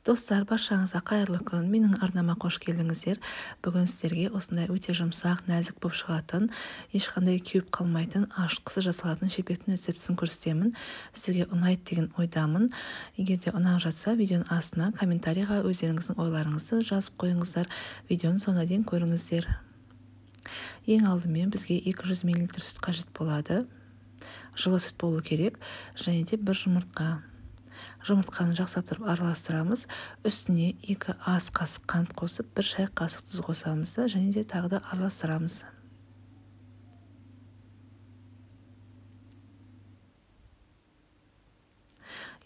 Достар, баршаңызға қайырлы күн. Менің арнама қош келдіңіздер. Бүгін сіздерге осындай өте жұмсақ, нәзік болып шығатын, ешқандай кеуіп қалмайтын, ашқысы жасалатын шелпектің рецептісін көрсетемін. Сізге ұнайды деген ойдамын. Егер де ұнап жатса, видеоның астына комментарийға өздеріңіздің ойларыңызды жазып қойыңыздар. Видеоны соңына дейін көріңіздер. Ең алдымен бізге 200 мл сүт қажет болады. Жылы сүт болу керек, және де бір жұмыртқа. Жұмыртқаны жақсылап тұрып араластырамыз. Үстіне 2 ас қасық қант қосып, 1 шай қасық тұз қосамыз, және де тағы да араластырамыз.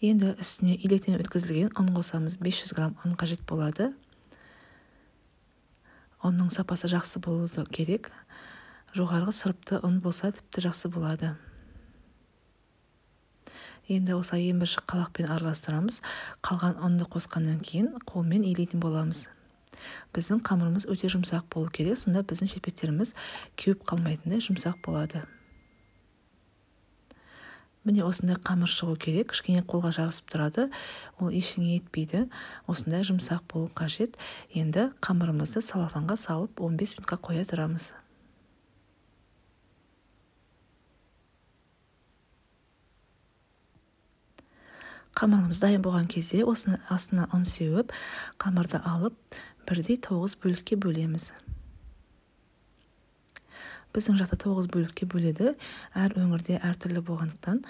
Енді үстіне илектен өткізілген ұн қосамыз. 500 грамм ұн қажет болады. Ұнның сапасы жақсы болуы керек. Жоғарғы сұрыпты ұн болса тіпті жақсы болады. Енді осылай ең бірінші қалақпен араластырамыз. Қалған ұнды қосқаннан кейін қолмен илейтін боламыз. Біздің қамырымыз өте жұмсақ болу керек, сонда біздің шелпектеріміз кеуіп қалмайтындай жұмсақ болады. Міне осындай қамыр шығу керек, кішкене қолға жабысып тұрады, ол ештеңе етпейді. Осындай жұмсақ болу қажет. Енді қамырымызды салафанға салып 15 минутқа қоя тұрамыз. Қамырымыз дайын болған кезде осыны астына ұн сеуіп, қамырды алып, бірдей 9 бөлікке бөлеміз. Біздің жақта 9 бөлікке бөледі. Әр өңірде әртүрлі болғандықтан,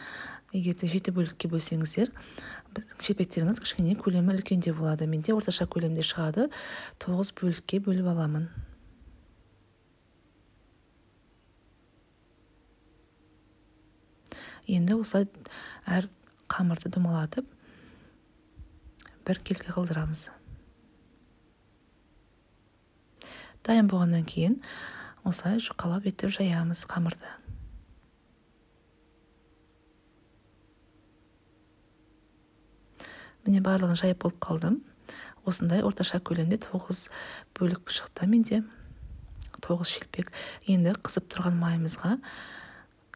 егер де 7 бөлікке бөлсеңіздер, шелпектеріңіз кішкене көлемі үлкенде болады. Менде орташа көлемде шығады, 9 бөлікке бөліп аламын. Енді осылай әр қамырды домалатып, бір келкі қылдырамыз. Дайын болғаннан кейін осылай жұқалап етіп жаямыз қамырды. Міне барлығын жайып болып қалдым. Осындай орташа көлемде 9 бөлік шықты менде. 9 шелпек. Енді қызып тұрған майымызға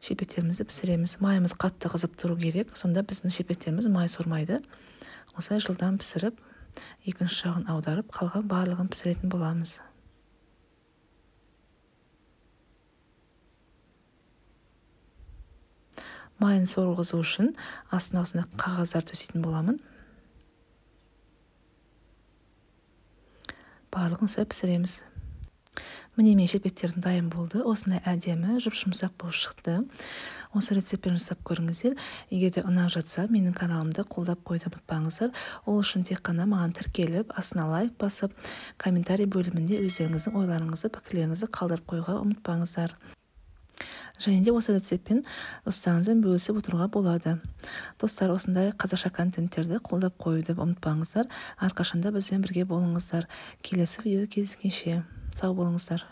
шелпектерімізді пісіреміз. Майымыз қатты қызып тұру керек, сонда біздің шелпектеріміз май сормайды. Осылай жылдам пісіріп, екінші жағын аударып, қалған барлығын пісіретін боламыз. Майын сорғызу үшін астына осындай қағаздар төсейтін боламын. Барлығын осылай пісіреміз. Міне мен шелпектердің дайын болды. Осындай әдемі, жұп-жұмсақ болып шықты. Осы рецептпен жасап көріңіздер. Егер де ұнап жатса, менің каналымды қолдап қойды ұмытпаңыздар. Ол үшін тек қана маған тіркеліп, астына лайк басып, комментарий бөлімінде өздеріңіздің ойларыңызды, пікірлеріңізді қалдырып қоюға ұмытпаңыздар. Және де осы рецептпен достарыңызбен бөлісіп отыруға болады. Достар, осындай қазақша контенттерді қолдап қоюды ұмытпаңыздар. Әрқашанда бізбен бірге болыңыздар. Келесі видеода кездескенше сау болыңыздар.